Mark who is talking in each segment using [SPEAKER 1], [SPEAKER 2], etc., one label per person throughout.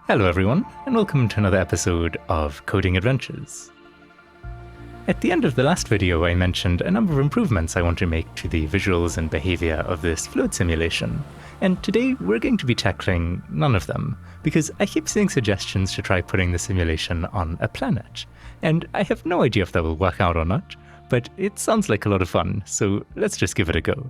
[SPEAKER 1] Hello everyone, and welcome to another episode of Coding Adventures. At the end of the last video I mentioned a number of improvements I want to make to the visuals and behavior of this fluid simulation, and today we're going to be tackling none of them, because I keep seeing suggestions to try putting the simulation on a planet, and I have no idea if that will work out or not, but it sounds like a lot of fun, so let's just give it a go.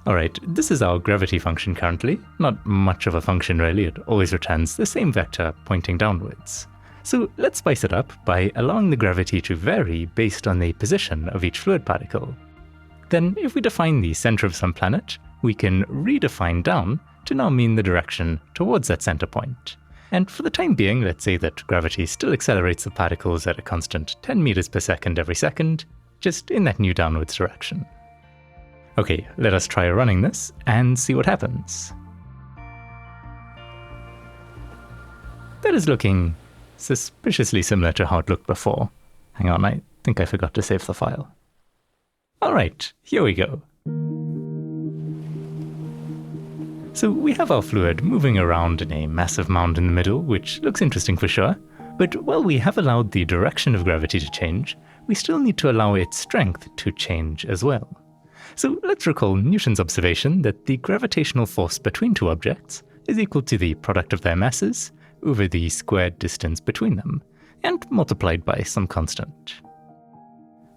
[SPEAKER 1] Alright, this is our gravity function currently. Not much of a function really, it always returns the same vector pointing downwards. So let's spice it up by allowing the gravity to vary based on the position of each fluid particle. Then if we define the center of some planet, we can redefine down to now mean the direction towards that center point. And for the time being, let's say that gravity still accelerates the particles at a constant 10 meters per second every second, just in that new downwards direction. Okay, let us try running this and see what happens. That is looking suspiciously similar to how it looked before. Hang on, I think I forgot to save the file. Alright, here we go. So we have our fluid moving around in a massive mound in the middle, which looks interesting for sure, but while we have allowed the direction of gravity to change, we still need to allow its strength to change as well. So let's recall Newton's observation that the gravitational force between two objects is equal to the product of their masses over the squared distance between them, and multiplied by some constant.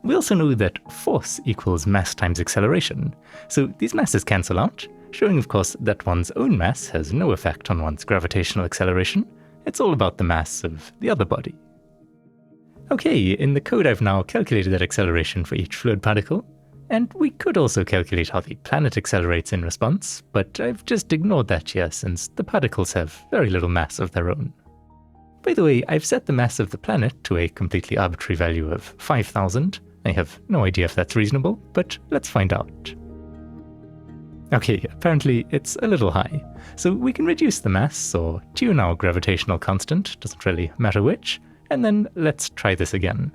[SPEAKER 1] We also know that force equals mass times acceleration, so these masses cancel out, showing of course that one's own mass has no effect on one's gravitational acceleration. It's all about the mass of the other body. Okay, in the code I've now calculated that acceleration for each fluid particle, and we could also calculate how the planet accelerates in response, but I've just ignored that here since the particles have very little mass of their own. By the way, I've set the mass of the planet to a completely arbitrary value of 5,000. I have no idea if that's reasonable, but let's find out. Okay, apparently it's a little high, so we can reduce the mass or tune our gravitational constant, doesn't really matter which, and then let's try this again.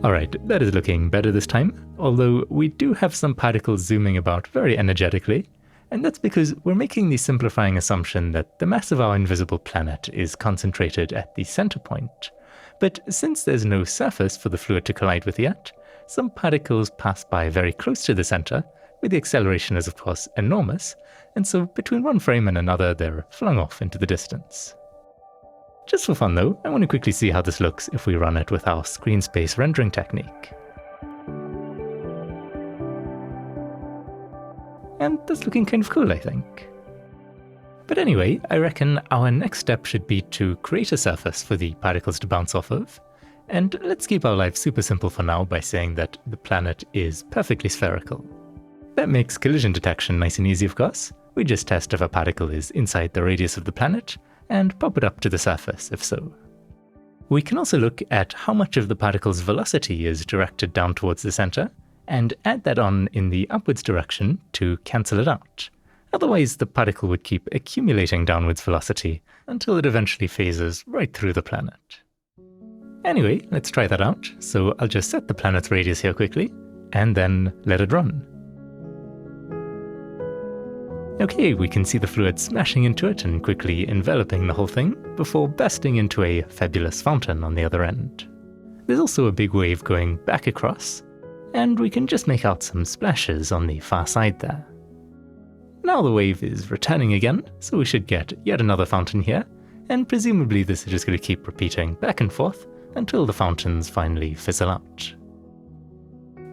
[SPEAKER 1] Alright, that is looking better this time, although we do have some particles zooming about very energetically, and that's because we're making the simplifying assumption that the mass of our invisible planet is concentrated at the center point. But since there's no surface for the fluid to collide with yet, some particles pass by very close to the center, where the acceleration is of course enormous, and so between one frame and another they're flung off into the distance. Just for fun though, I want to quickly see how this looks if we run it with our screen space rendering technique. And that's looking kind of cool, I think. But anyway, I reckon our next step should be to create a surface for the particles to bounce off of. And let's keep our life super simple for now by saying that the planet is perfectly spherical. That makes collision detection nice and easy, of course. We just test if a particle is inside the radius of the planet, and pop it up to the surface if so. We can also look at how much of the particle's velocity is directed down towards the center, and add that on in the upwards direction to cancel it out. Otherwise the particle would keep accumulating downwards velocity until it eventually phases right through the planet. Anyway, let's try that out, so I'll just set the planet's radius here quickly, and then let it run. Okay, we can see the fluid smashing into it and quickly enveloping the whole thing, before bursting into a fabulous fountain on the other end. There's also a big wave going back across, and we can just make out some splashes on the far side there. Now the wave is returning again, so we should get yet another fountain here, and presumably this is just going to keep repeating back and forth until the fountains finally fizzle out.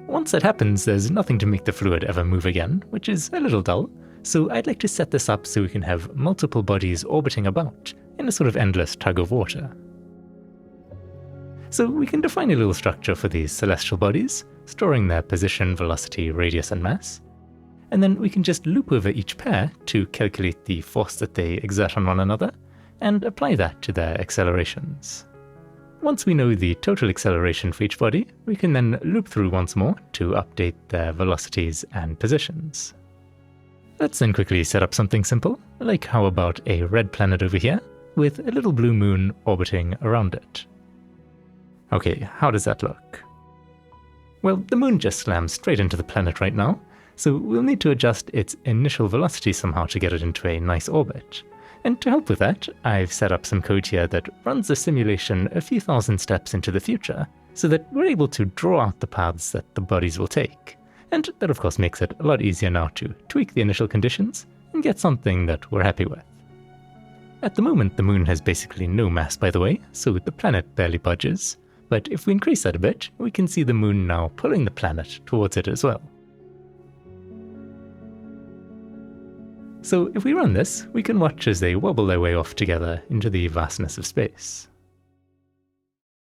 [SPEAKER 1] Once that happens, there's nothing to make the fluid ever move again, which is a little dull, so I'd like to set this up so we can have multiple bodies orbiting about in a sort of endless tug of water. So we can define a little structure for these celestial bodies, storing their position, velocity, radius, and mass, and then we can just loop over each pair to calculate the force that they exert on one another, and apply that to their accelerations. Once we know the total acceleration for each body, we can then loop through once more to update their velocities and positions. Let's then quickly set up something simple, like how about a red planet over here, with a little blue moon orbiting around it. Okay, how does that look? Well, the moon just slams straight into the planet right now, so we'll need to adjust its initial velocity somehow to get it into a nice orbit. And to help with that, I've set up some code here that runs the simulation a few thousand steps into the future, so that we're able to draw out the paths that the bodies will take. And that of course makes it a lot easier now to tweak the initial conditions and get something that we're happy with. At the moment the moon has basically no mass, by the way, so the planet barely budges, but if we increase that a bit, we can see the moon now pulling the planet towards it as well. So if we run this, we can watch as they wobble their way off together into the vastness of space.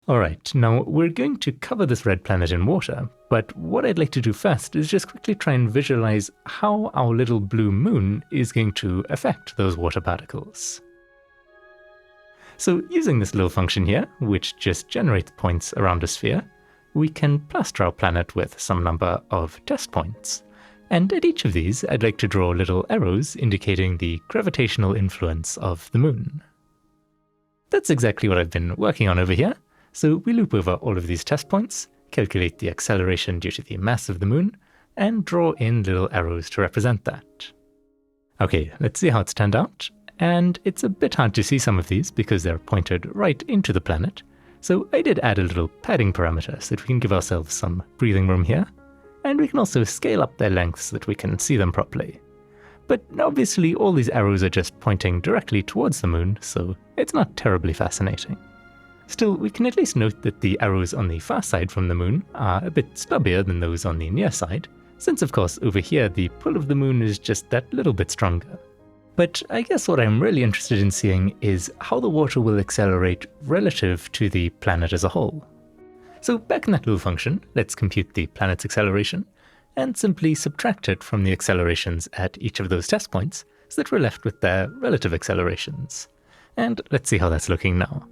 [SPEAKER 1] Alright, now we're going to cover this red planet in water, but what I'd like to do first is just quickly try and visualize how our little blue moon is going to affect those water particles. So using this little function here, which just generates points around a sphere, we can plaster our planet with some number of test points. And at each of these, I'd like to draw little arrows indicating the gravitational influence of the moon. That's exactly what I've been working on over here. So we loop over all of these test points, calculate the acceleration due to the mass of the moon, and draw in little arrows to represent that. Okay, let's see how it's turned out. And it's a bit hard to see some of these because they're pointed right into the planet. So I did add a little padding parameter so that we can give ourselves some breathing room here. And we can also scale up their length so that we can see them properly. But obviously all these arrows are just pointing directly towards the moon, so it's not terribly fascinating. Still, we can at least note that the arrows on the far side from the moon are a bit stubbier than those on the near side, since of course over here the pull of the moon is just that little bit stronger. But I guess what I'm really interested in seeing is how the water will accelerate relative to the planet as a whole. So back in that little function, let's compute the planet's acceleration, and simply subtract it from the accelerations at each of those test points, so that we're left with their relative accelerations. And let's see how that's looking now.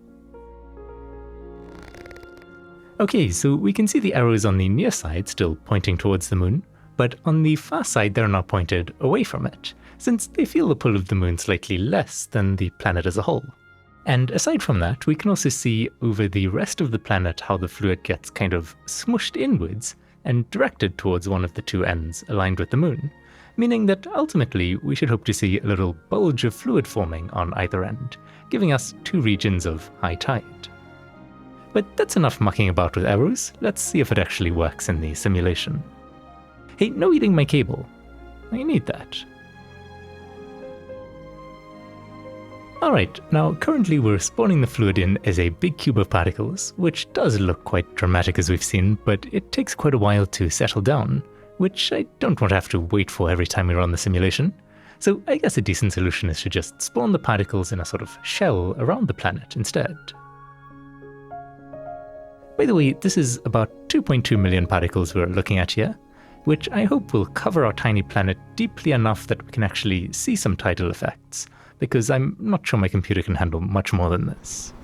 [SPEAKER 1] Okay, so we can see the arrows on the near side still pointing towards the moon, but on the far side they're now pointed away from it, since they feel the pull of the moon slightly less than the planet as a whole. And aside from that, we can also see over the rest of the planet how the fluid gets kind of smushed inwards and directed towards one of the two ends aligned with the moon, meaning that ultimately we should hope to see a little bulge of fluid forming on either end, giving us two regions of high tide. But that's enough mucking about with arrows. Let's see if it actually works in the simulation. Hey, no eating my cable. I need that. Alright, now currently we're spawning the fluid in as a big cube of particles, which does look quite dramatic as we've seen, but it takes quite a while to settle down, which I don't want to have to wait for every time we run the simulation. So I guess a decent solution is to just spawn the particles in a sort of shell around the planet instead. By the way, this is about 2.2 million particles we're looking at here, which I hope will cover our tiny planet deeply enough that we can actually see some tidal effects, because I'm not sure my computer can handle much more than this.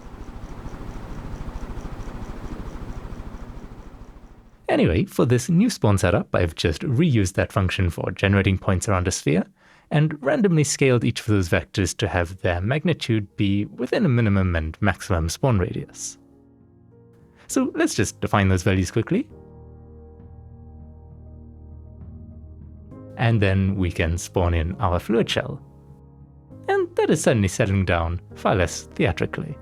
[SPEAKER 1] Anyway, for this new spawn setup, I've just reused that function for generating points around a sphere, and randomly scaled each of those vectors to have their magnitude be within a minimum and maximum spawn radius. So let's just define those values quickly. And then we can spawn in our fluid shell. And that is certainly settling down far less theatrically.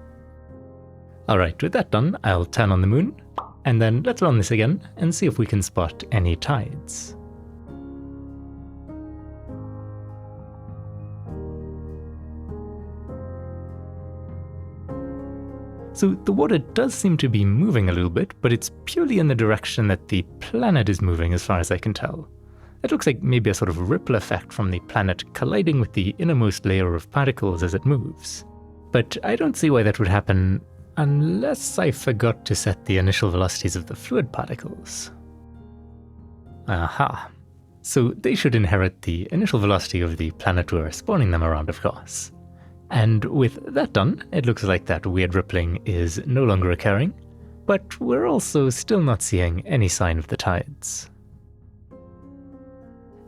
[SPEAKER 1] Alright, with that done, I'll turn on the moon, and then let's run this again and see if we can spot any tides. So the water does seem to be moving a little bit, but it's purely in the direction that the planet is moving as far as I can tell. It looks like maybe a sort of ripple effect from the planet colliding with the innermost layer of particles as it moves. But I don't see why that would happen unless I forgot to set the initial velocities of the fluid particles. Aha. So they should inherit the initial velocity of the planet we're spawning them around, of course. And with that done, it looks like that weird rippling is no longer occurring, but we're also still not seeing any sign of the tides.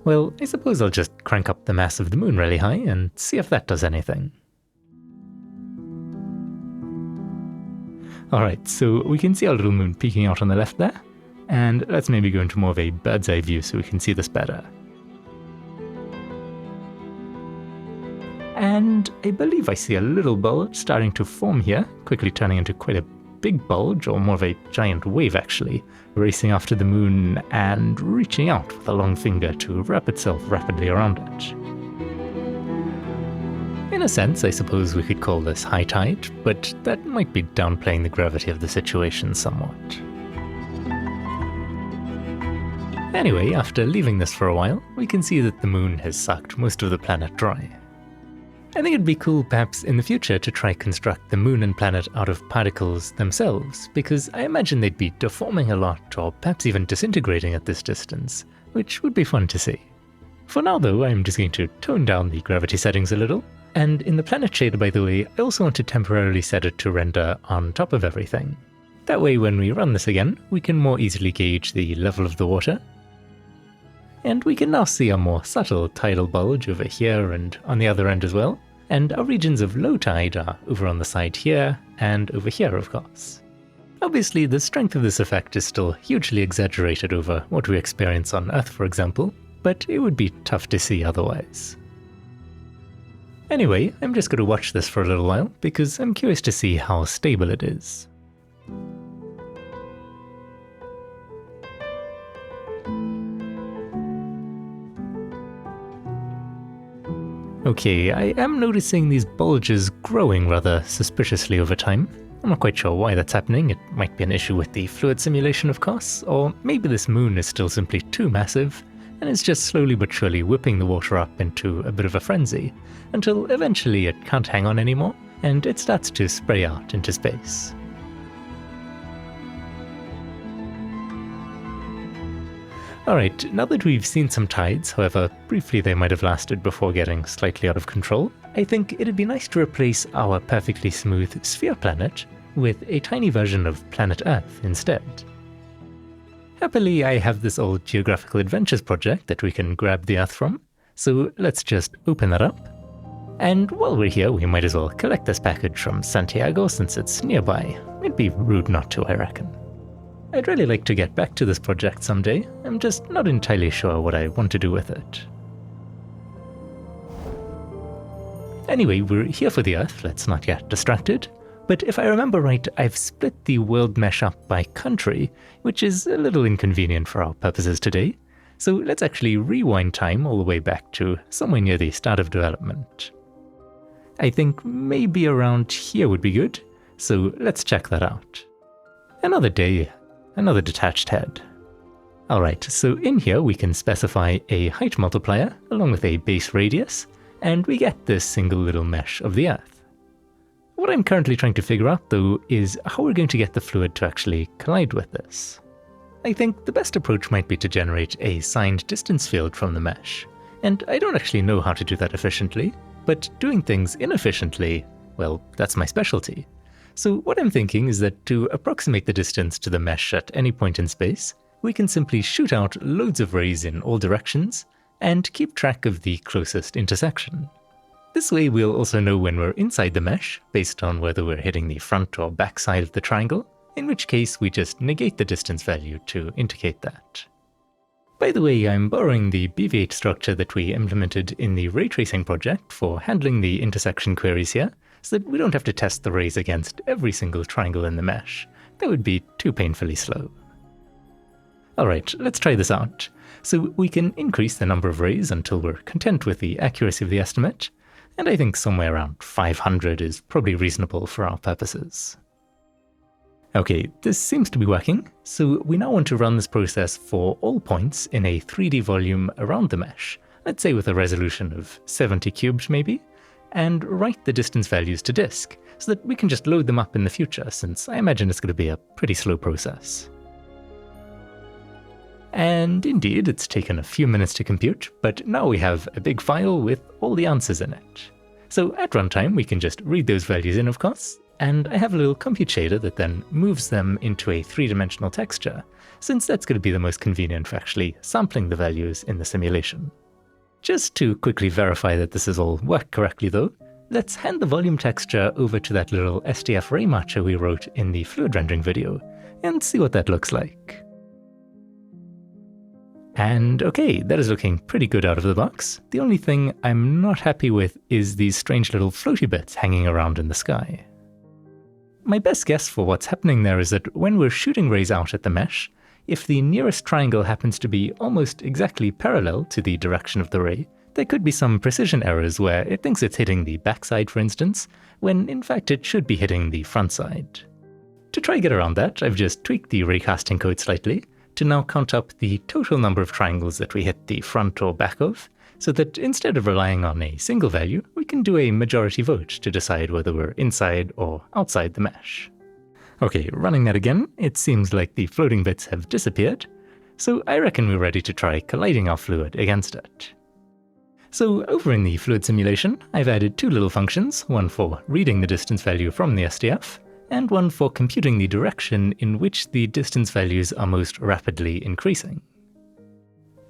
[SPEAKER 1] Well, I suppose I'll just crank up the mass of the moon really high and see if that does anything. Alright, so we can see our little moon peeking out on the left there, and let's maybe go into more of a bird's eye view so we can see this better. And I believe I see a little bulge starting to form here, quickly turning into quite a big bulge, or more of a giant wave actually, racing after the moon and reaching out with a long finger to wrap itself rapidly around it. In a sense, I suppose we could call this high tide, but that might be downplaying the gravity of the situation somewhat. Anyway, after leaving this for a while, we can see that the moon has sucked most of the planet dry. I think it'd be cool perhaps in the future to try construct the moon and planet out of particles themselves, because I imagine they'd be deforming a lot or perhaps even disintegrating at this distance, which would be fun to see. For now though, I'm just going to tone down the gravity settings a little, and in the planet shader by the way, I also want to temporarily set it to render on top of everything. That way when we run this again, we can more easily gauge the level of the water. And we can now see a more subtle tidal bulge over here and on the other end as well, and our regions of low tide are over on the side here and over here of course. Obviously the strength of this effect is still hugely exaggerated over what we experience on Earth for example, but it would be tough to see otherwise. Anyway, I'm just going to watch this for a little while because I'm curious to see how stable it is. Okay, I am noticing these bulges growing rather suspiciously over time. I'm not quite sure why that's happening. It might be an issue with the fluid simulation of course, or maybe this moon is still simply too massive, and it's just slowly but surely whipping the water up into a bit of a frenzy, until eventually it can't hang on anymore, and it starts to spray out into space. Alright, now that we've seen some tides, however briefly they might have lasted before getting slightly out of control, I think it'd be nice to replace our perfectly smooth sphere planet with a tiny version of planet Earth instead. Happily I have this old Geographical Adventures project that we can grab the Earth from, so let's just open that up. And while we're here we might as well collect this package from Santiago since it's nearby. It'd be rude not to, I reckon. I'd really like to get back to this project someday, I'm just not entirely sure what I want to do with it. Anyway, we're here for the Earth, let's not get distracted. But if I remember right, I've split the world mesh up by country, which is a little inconvenient for our purposes today. So let's actually rewind time all the way back to somewhere near the start of development. I think maybe around here would be good, so let's check that out. Another day. Another detached head. Alright, so in here we can specify a height multiplier along with a base radius, and we get this single little mesh of the Earth. What I'm currently trying to figure out though is how we're going to get the fluid to actually collide with this. I think the best approach might be to generate a signed distance field from the mesh, and I don't actually know how to do that efficiently, but doing things inefficiently, well, that's my specialty. So what I'm thinking is that to approximate the distance to the mesh at any point in space, we can simply shoot out loads of rays in all directions and keep track of the closest intersection. This way we'll also know when we're inside the mesh, based on whether we're hitting the front or back side of the triangle, in which case we just negate the distance value to indicate that. By the way, I'm borrowing the BV8 structure that we implemented in the ray tracing project for handling the intersection queries here, so that we don't have to test the rays against every single triangle in the mesh. That would be too painfully slow. Alright, let's try this out. So we can increase the number of rays until we're content with the accuracy of the estimate, and I think somewhere around 500 is probably reasonable for our purposes. Okay, this seems to be working, so we now want to run this process for all points in a 3D volume around the mesh, let's say with a resolution of 70 cubed maybe, and write the distance values to disk, so that we can just load them up in the future, since I imagine it's going to be a pretty slow process. And indeed, it's taken a few minutes to compute, but now we have a big file with all the answers in it. So at runtime, we can just read those values in, of course, and I have a little compute shader that then moves them into a three-dimensional texture, since that's going to be the most convenient for actually sampling the values in the simulation. Just to quickly verify that this has all worked correctly though, let's hand the volume texture over to that little SDF ray matcher we wrote in the fluid rendering video, and see what that looks like. And okay, that is looking pretty good out of the box. The only thing I'm not happy with is these strange little floaty bits hanging around in the sky. My best guess for what's happening there is that when we're shooting rays out at the mesh, if the nearest triangle happens to be almost exactly parallel to the direction of the ray, there could be some precision errors where it thinks it's hitting the backside, for instance, when in fact it should be hitting the front side. To try to get around that, I've just tweaked the raycasting code slightly to now count up the total number of triangles that we hit the front or back of, so that instead of relying on a single value, we can do a majority vote to decide whether we're inside or outside the mesh. Okay, running that again, it seems like the floating bits have disappeared, so I reckon we're ready to try colliding our fluid against it. So over in the fluid simulation, I've added two little functions, one for reading the distance value from the SDF, and one for computing the direction in which the distance values are most rapidly increasing.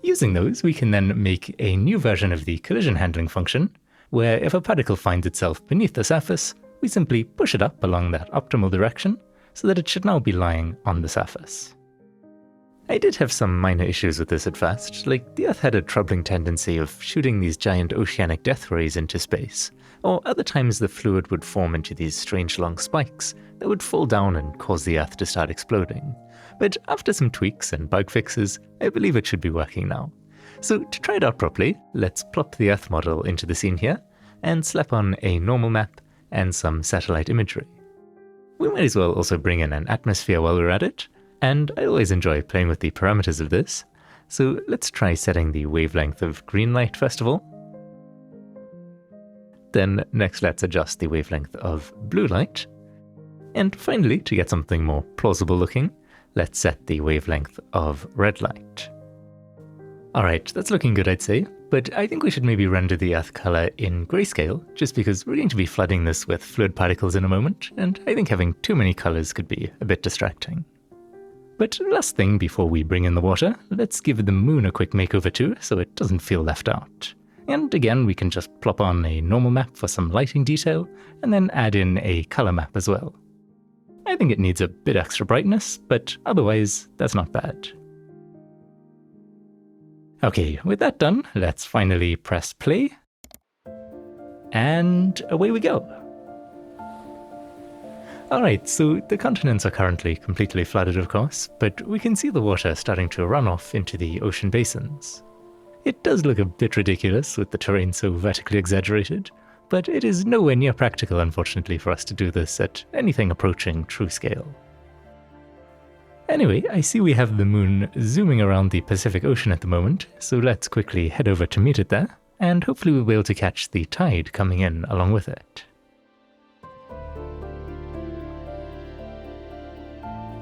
[SPEAKER 1] Using those, we can then make a new version of the collision handling function, where if a particle finds itself beneath the surface, we simply push it up along that optimal direction, so that it should now be lying on the surface. I did have some minor issues with this at first, like the Earth had a troubling tendency of shooting these giant oceanic death rays into space, or other times the fluid would form into these strange long spikes that would fall down and cause the Earth to start exploding. But after some tweaks and bug fixes, I believe it should be working now. So to try it out properly, let's plop the Earth model into the scene here, and slap on a normal map and some satellite imagery. We might as well also bring in an atmosphere while we're at it, and I always enjoy playing with the parameters of this, so let's try setting the wavelength of green light first of all. Then next let's adjust the wavelength of blue light, and finally, to get something more plausible looking, let's set the wavelength of red light. Alright, that's looking good I'd say, but I think we should maybe render the Earth color in grayscale, just because we're going to be flooding this with fluid particles in a moment, and I think having too many colors could be a bit distracting. But last thing before we bring in the water, let's give the moon a quick makeover too, so it doesn't feel left out. And again, we can just plop on a normal map for some lighting detail, and then add in a color map as well. I think it needs a bit extra brightness, but otherwise, that's not bad. Okay, with that done, let's finally press play, and away we go. Alright, so the continents are currently completely flooded of course, but we can see the water starting to run off into the ocean basins. It does look a bit ridiculous with the terrain so vertically exaggerated, but it is nowhere near practical unfortunately for us to do this at anything approaching true scale. Anyway, I see we have the moon zooming around the Pacific Ocean at the moment, so let's quickly head over to meet it there, and hopefully we'll be able to catch the tide coming in along with it.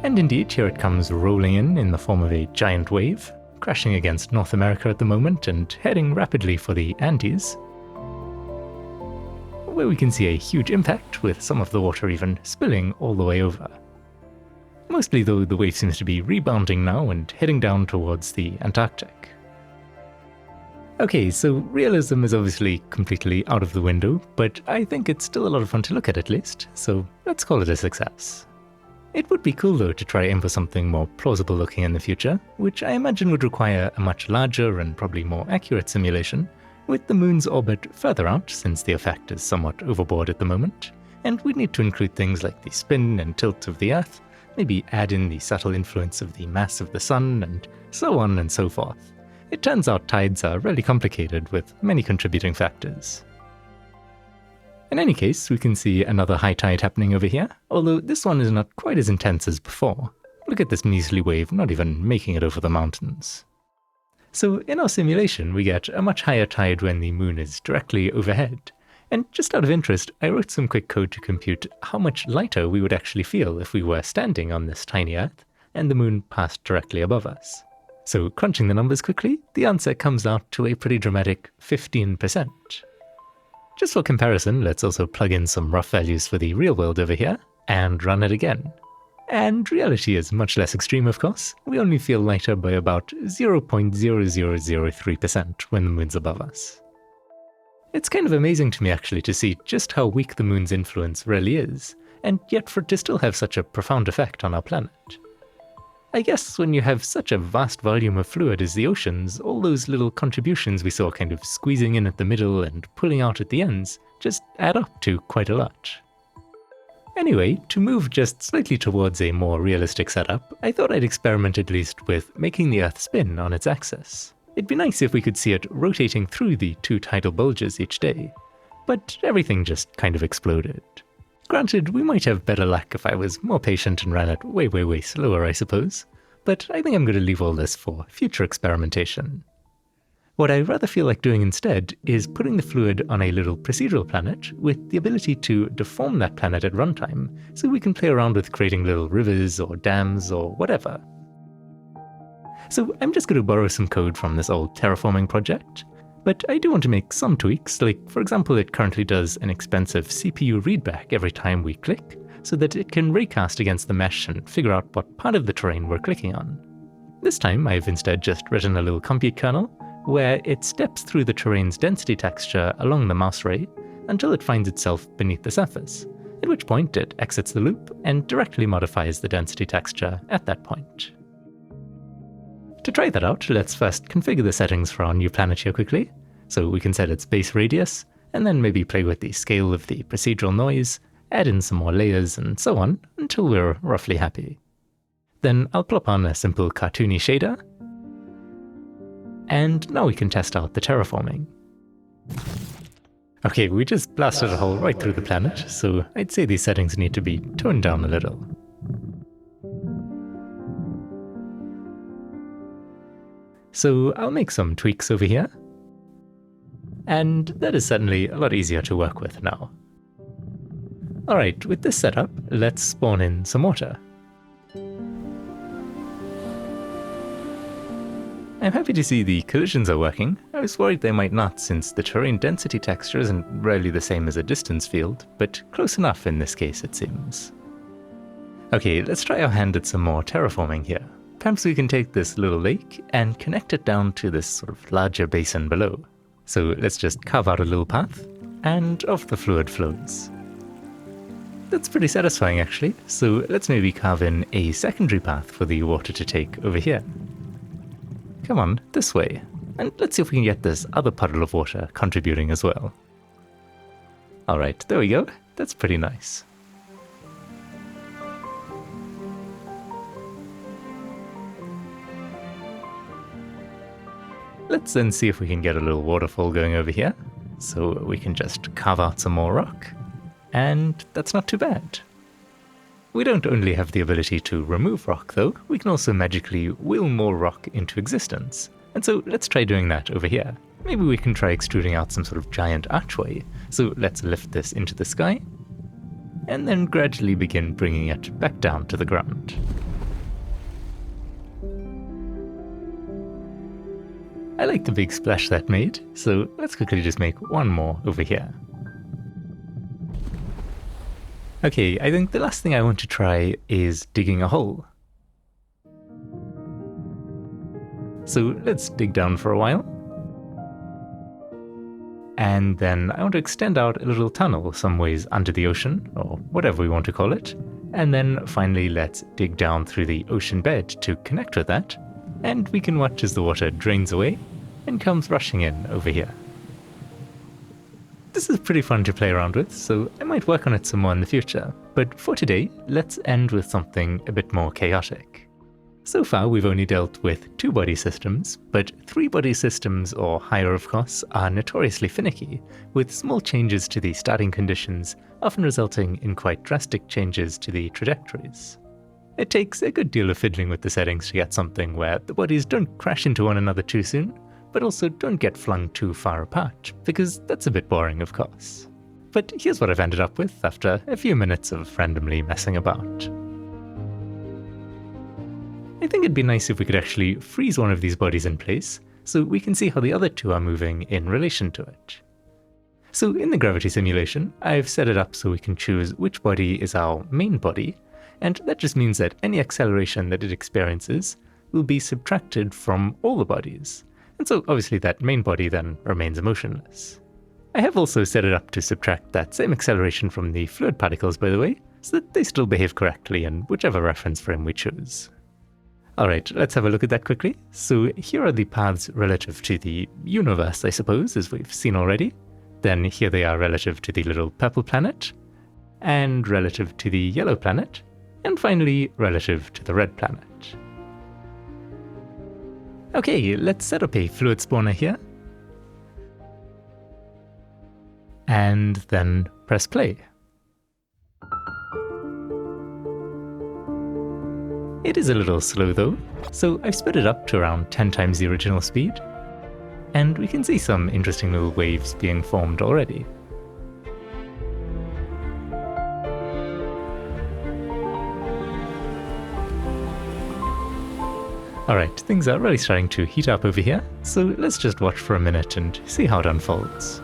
[SPEAKER 1] And indeed, here it comes rolling in the form of a giant wave, crashing against North America at the moment and heading rapidly for the Andes, where we can see a huge impact with some of the water even spilling all the way over. Mostly though, the wave seems to be rebounding now and heading down towards the Antarctic. Okay, so realism is obviously completely out of the window, but I think it's still a lot of fun to look at least, so let's call it a success. It would be cool though to try aim for something more plausible looking in the future, which I imagine would require a much larger and probably more accurate simulation, with the moon's orbit further out since the effect is somewhat overboard at the moment, and we'd need to include things like the spin and tilt of the Earth, maybe add in the subtle influence of the mass of the sun, and so on and so forth. It turns out tides are really complicated with many contributing factors. In any case, we can see another high tide happening over here, although this one is not quite as intense as before. Look at this measly wave not even making it over the mountains. So in our simulation, we get a much higher tide when the moon is directly overhead. And just out of interest, I wrote some quick code to compute how much lighter we would actually feel if we were standing on this tiny Earth and the moon passed directly above us. So crunching the numbers quickly, the answer comes out to a pretty dramatic 15%. Just for comparison, let's also plug in some rough values for the real world over here, and run it again. And reality is much less extreme of course, we only feel lighter by about 0.0003% when the moon's above us. It's kind of amazing to me actually to see just how weak the moon's influence really is, and yet for it to still have such a profound effect on our planet. I guess when you have such a vast volume of fluid as the oceans, all those little contributions we saw kind of squeezing in at the middle and pulling out at the ends just add up to quite a lot. Anyway, to move just slightly towards a more realistic setup, I thought I'd experiment at least with making the Earth spin on its axis. It'd be nice if we could see it rotating through the 2 tidal bulges each day, but everything just kind of exploded. Granted, we might have better luck if I was more patient and ran it way slower, I suppose, but I think I'm going to leave all this for future experimentation. What I rather feel like doing instead is putting the fluid on a little procedural planet with the ability to deform that planet at runtime, so we can play around with creating little rivers or dams or whatever. So I'm just going to borrow some code from this old terraforming project, but I do want to make some tweaks, like for example it currently does an expensive CPU readback every time we click, so that it can raycast against the mesh and figure out what part of the terrain we're clicking on. This time I've instead just written a little compute kernel, where it steps through the terrain's density texture along the mouse ray until it finds itself beneath the surface, at which point it exits the loop and directly modifies the density texture at that point. To try that out, let's first configure the settings for our new planet here quickly, so we can set its base radius, and then maybe play with the scale of the procedural noise, add in some more layers and so on, until we're roughly happy. Then I'll plop on a simple cartoony shader, and now we can test out the terraforming. Okay, we just blasted a hole right through the planet, so I'd say these settings need to be toned down a little. So I'll make some tweaks over here, and that is certainly a lot easier to work with now. Alright, with this setup, let's spawn in some water. I'm happy to see the collisions are working. I was worried they might not, since the terrain density texture isn't really the same as a distance field, but close enough in this case it seems. Okay, let's try our hand at some more terraforming here. Perhaps we can take this little lake and connect it down to this sort of larger basin below. So let's just carve out a little path, and off the fluid flows. That's pretty satisfying actually, so let's maybe carve in a secondary path for the water to take over here. Come on, this way, and let's see if we can get this other puddle of water contributing as well. Alright, there we go, that's pretty nice. Let's then see if we can get a little waterfall going over here, so we can just carve out some more rock, and that's not too bad. We don't only have the ability to remove rock though, we can also magically will more rock into existence, and so let's try doing that over here. Maybe we can try extruding out some sort of giant archway, so let's lift this into the sky, and then gradually begin bringing it back down to the ground. I like the big splash that made, so let's quickly just make one more over here. Okay, I think the last thing I want to try is digging a hole. So let's dig down for a while. And then I want to extend out a little tunnel some ways under the ocean, or whatever we want to call it. And then finally let's dig down through the ocean bed to connect with that. And we can watch as the water drains away and comes rushing in over here. This is pretty fun to play around with, so I might work on it some more in the future, but for today, let's end with something a bit more chaotic. So far we've only dealt with 2-body systems, but 3-body systems, or higher of course, are notoriously finicky, with small changes to the starting conditions often resulting in quite drastic changes to the trajectories. It takes a good deal of fiddling with the settings to get something where the bodies don't crash into one another too soon, but also don't get flung too far apart, because that's a bit boring of course. But here's what I've ended up with after a few minutes of randomly messing about. I think it'd be nice if we could actually freeze one of these bodies in place, so we can see how the other two are moving in relation to it. So in the gravity simulation, I've set it up so we can choose which body is our main body, and that just means that any acceleration that it experiences will be subtracted from all the bodies. And so obviously that main body then remains motionless. I have also set it up to subtract that same acceleration from the fluid particles, by the way, so that they still behave correctly in whichever reference frame we choose. Alright, let's have a look at that quickly. So here are the paths relative to the universe, I suppose, as we've seen already. Then here they are relative to the little purple planet, and relative to the yellow planet, and finally relative to the red planet. Okay, let's set up a fluid spawner here. And then press play. It is a little slow though, so I've sped it up to around 10 times the original speed. And we can see some interesting little waves being formed already. Alright, things are really starting to heat up over here, so let's just watch for a minute and see how it unfolds.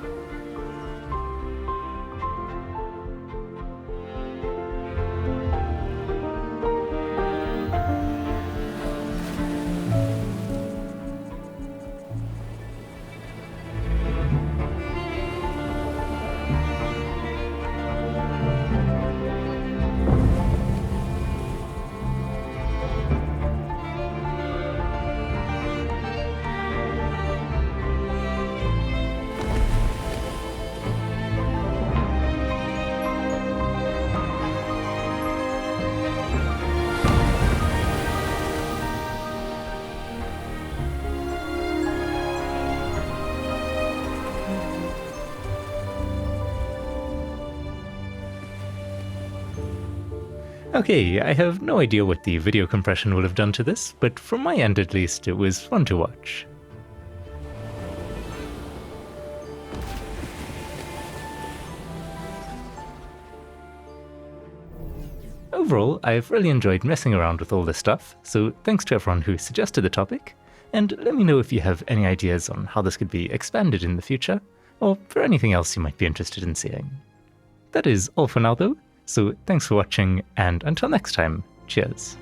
[SPEAKER 1] Okay, I have no idea what the video compression will have done to this, but from my end at least, it was fun to watch. Overall, I've really enjoyed messing around with all this stuff, so thanks to everyone who suggested the topic, and let me know if you have any ideas on how this could be expanded in the future, or for anything else you might be interested in seeing. That is all for now though. So thanks for watching, and until next time, cheers.